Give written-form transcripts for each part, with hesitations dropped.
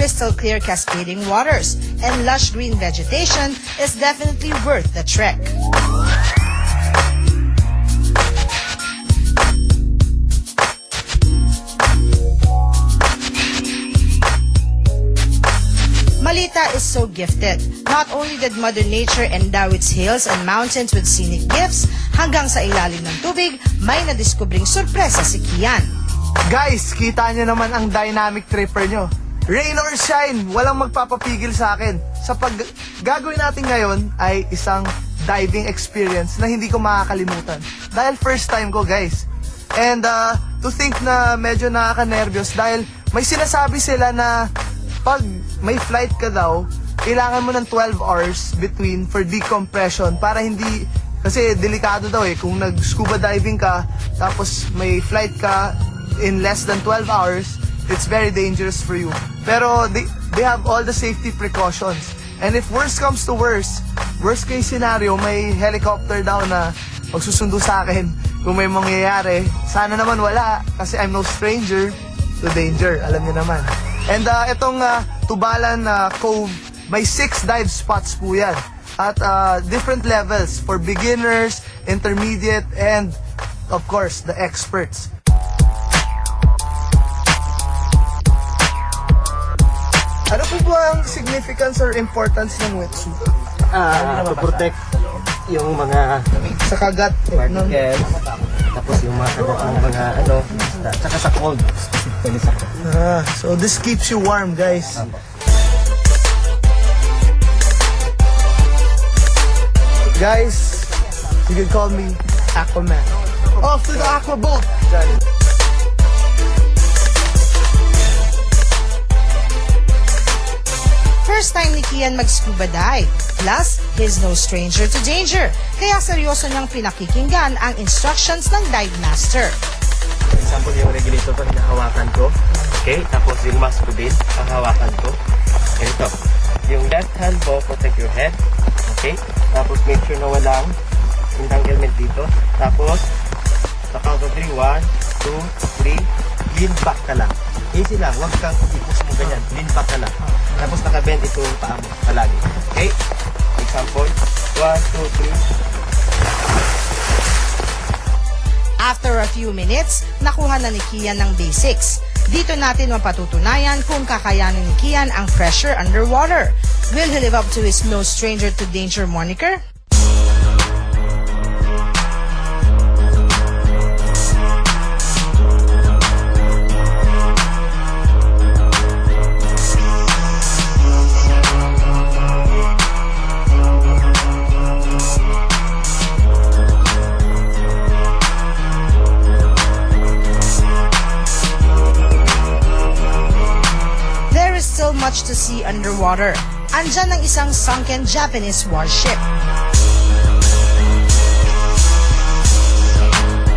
crystal clear cascading waters, and lush green vegetation is definitely worth the trek. Malita is so gifted. Not only did Mother Nature endow its hills and mountains with scenic gifts, hanggang sa ilalim ng tubig, may nadiskubring sorpresa si Kian. Guys, kita nyo naman ang dynamic tripper nyo. Rain or shine, walang magpapapigil sa akin. Sa gagawin natin ngayon ay isang diving experience na hindi ko makakalimutan. Dahil first time ko, guys. And to think na medyo nakaka-nervyos dahil may sinasabi sila na pag may flight ka daw, kailangan mo ng 12 hours between for decompression para hindi, kasi delikado daw kung nag-scuba diving ka, tapos may flight ka in less than 12 hours, it's very dangerous for you. Pero they have all the safety precautions. And if worst comes to worst case scenario, may helicopter daw na magsusundo sa akin kung may mangyayari. Sana naman wala, kasi I'm no stranger to danger, alam niyo naman. And itong Tubalan Cove, may 6 dive spots po yan. At different levels for beginners, intermediate, and of course, the experts. Ano po ba ang significance or importance ng wetsuit? To protect yung mga Sa kagat. particles, tapos yung mga kagat ng mga tsaka sa cold. So this keeps you warm, guys. Guys, you can call me Aquaman. Off to the aqua boat! First time ni Kian mag-scuba dive. Plus, he's no stranger to danger. Kaya seryoso niyang pinakikinggan ang instructions ng dive master. For example, yung regulator ko, hinahawakan ko. Okay? Tapos yung mask ko din, hahawakan ko. Ganito. Yung left hand mo, protect your head. Okay? Tapos make sure na walang entanglement dito. Tapos, sa count of 3, 1, 2, 3, lean back ka lang. Easy lang, huwag kang i-push mo ganyan. Lean back ka lang. Tapos nakabend ito yung paa mo palagi. Okay? Example, 1, 2, 3. After a few minutes, nakuha na ni Kian ng basics. Dito natin mapatutunayan kung kakayanin ni Kian ang pressure underwater. Will he live up to his no stranger to danger moniker? Much to see underwater. Andyan ang isang sunken Japanese warship.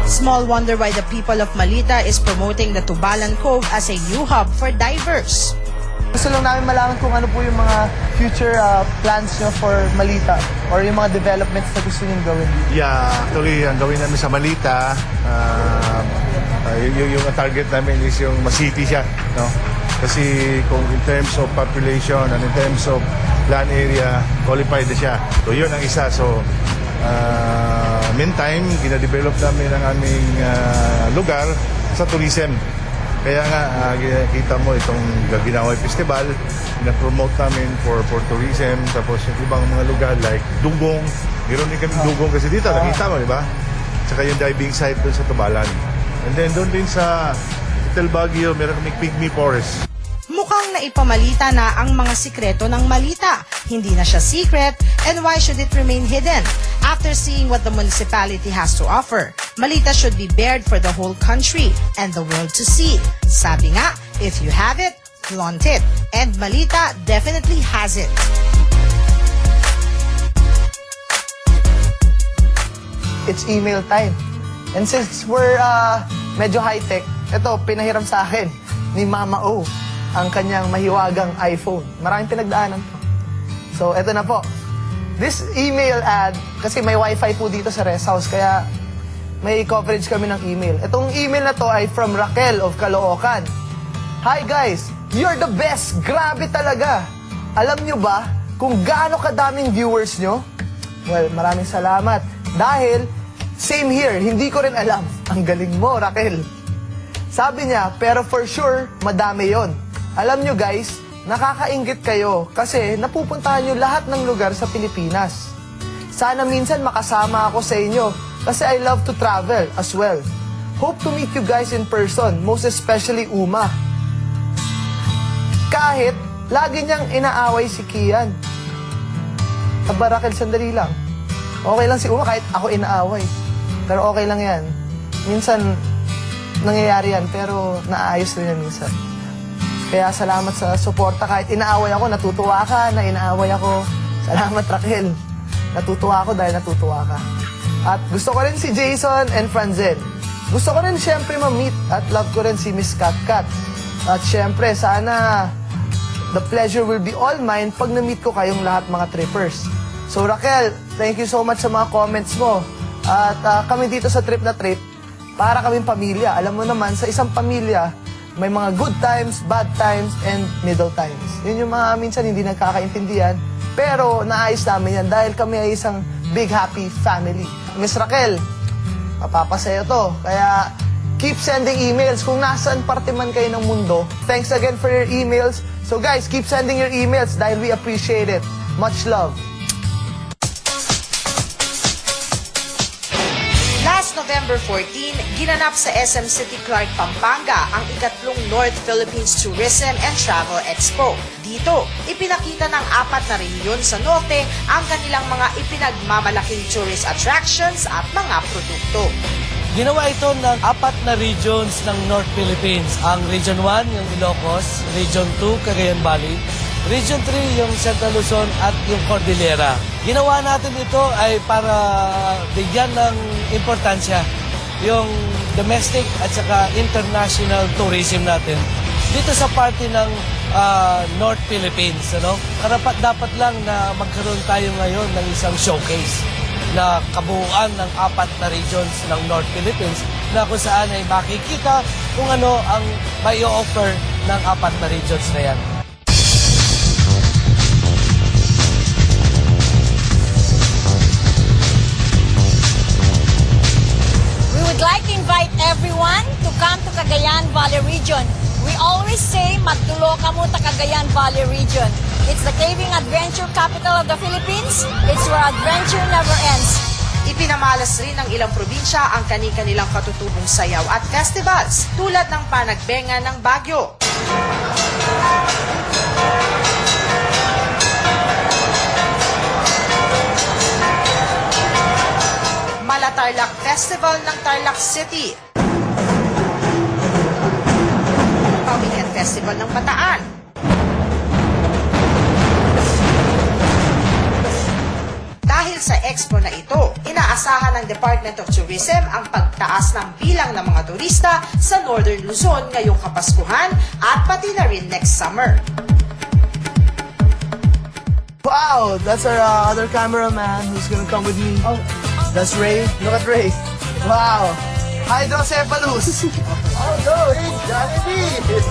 Small wonder why the people of Malita is promoting the Tubalan Cove as a new hub for divers. Gusto lang namin malaman kung ano po yung mga future plans nyo for Malita or yung mga developments na gusto nyo gawin. Yeah, actually, ang gawin namin sa Malita, yung target namin is yung ma-city siya, no? Kasi kung in terms of population and in terms of land area, qualified na siya. So yun ang isa. So meantime, gina-develop namin ang aming lugar sa tourism. Kaya nga, kita mo itong Ginaway Festival, na-promote namin for tourism. Tapos yung ibang mga lugar like Dugong, meron din kami Dugong kasi dito, nakita mo, di ba? Tsaka yung diving site doon sa Tubalan. And then doon din sa Little Baguio, meron kami Pygmy Forest. Mukhang naipamalita na ang mga sikreto ng Malita. Hindi na siya secret, and why should it remain hidden? After seeing what the municipality has to offer, Malita should be bared for the whole country and the world to see. Sabi nga, if you have it, flaunt it. And Malita definitely has it. It's email time. And since we're medyo high-tech, ito, pinahiram sa akin ni Mama O ang kanyang mahiwagang iPhone. Maraming pinagdaanan po. So, eto na po. This email ad, kasi may wifi po dito sa rest house, kaya may coverage kami ng email. Itong email na to ay from Raquel of Caloocan. Hi guys! You're the best! Grabe talaga! Alam nyo ba kung gaano kadaming viewers nyo? Well, maraming salamat. Dahil, same here, hindi ko rin alam. Ang galing mo, Raquel. Sabi niya, pero for sure, madami yon. Alam nyo guys, nakakainggit kayo kasi napupuntahan nyo lahat ng lugar sa Pilipinas. Sana minsan makasama ako sa inyo kasi I love to travel as well. Hope to meet you guys in person, most especially Uma. Kahit lagi niyang inaaway si Kian. Aba, Raquel, sandali lang. Okay lang si Uma kahit ako inaaway. Pero okay lang yan. Minsan, nangyayari yan, pero naayos rin yan minsan. Kaya salamat sa suporta. Kahit inaaway ako, natutuwa ka na inaaway ako. Salamat, Raquel. Natutuwa ako dahil natutuwa ka. At gusto ko rin si Jason and Franzen. Gusto ko rin siyempre ma-meet at love ko rin si Miss Kat Kat. At siyempre, sana the pleasure will be all mine pag na-meet ko kayong lahat mga trippers. So Raquel, thank you so much sa mga comments mo. At kami dito sa Trip na Trip, para kaming pamilya. Alam mo naman, sa isang pamilya, may mga good times, bad times, and middle times. Yun yung mga minsan hindi nagkakaintindihan. Pero naayos namin yan dahil kami ay isang big happy family. Miss Raquel, mapapasaya to. Kaya keep sending emails kung nasaan parte man kayo ng mundo. Thanks again for your emails. So guys, keep sending your emails dahil we appreciate it. Much love. Last November 14, ginanap sa SM City Clark, Pampanga ang ikatlong North Philippines Tourism and Travel Expo. Dito, ipinakita ng 4 na rehiyon sa norte ang kanilang mga ipinagmamalaking tourist attractions at mga produkto. Ginawa ito ng 4 na regions ng North Philippines. Ang Region 1, yung Ilocos, Region 2, Cagayan Valley, Region 3, yung Central Luzon at yung Cordillera. Ginawa natin ito ay para bigyan ng importansya yung domestic at saka international tourism natin dito sa parte ng North Philippines. Ano? Karapat dapat lang na magkaroon tayo ngayon ng isang showcase na kabuuan ng 4 na regions ng North Philippines na kung saan ay makikita kung ano ang may offer ng 4 na regions na yan. We would like to invite everyone to come to Cagayan Valley region. We always say, magtulo ka mo ta Cagayan Valley region. It's the caving adventure capital of the Philippines. It's where adventure never ends. Ipinamalas rin ng ilang probinsya ang kani-kanilang katutubong sayaw at festivals tulad ng Panagbenga ng Baguio. Malatarlac Festival ng Tarlac City. Pamilyan Festival ng Bataan. Dahil sa expo na ito, inaasahan ng Department of Tourism ang pagtaas ng bilang ng mga turista sa Northern Luzon ngayong Kapaskuhan at pati na rin next summer. Wow, that's our other cameraman who's gonna come with me. Oh, that's Ray. Look at Ray. Wow. Hydrocephalus. Oh no, it's Jollibee.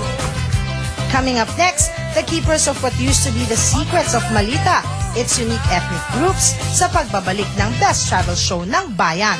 Coming up next, the keepers of what used to be the secrets of Malita, its unique ethnic groups sa pagbabalik ng Best Travel Show ng Bayan.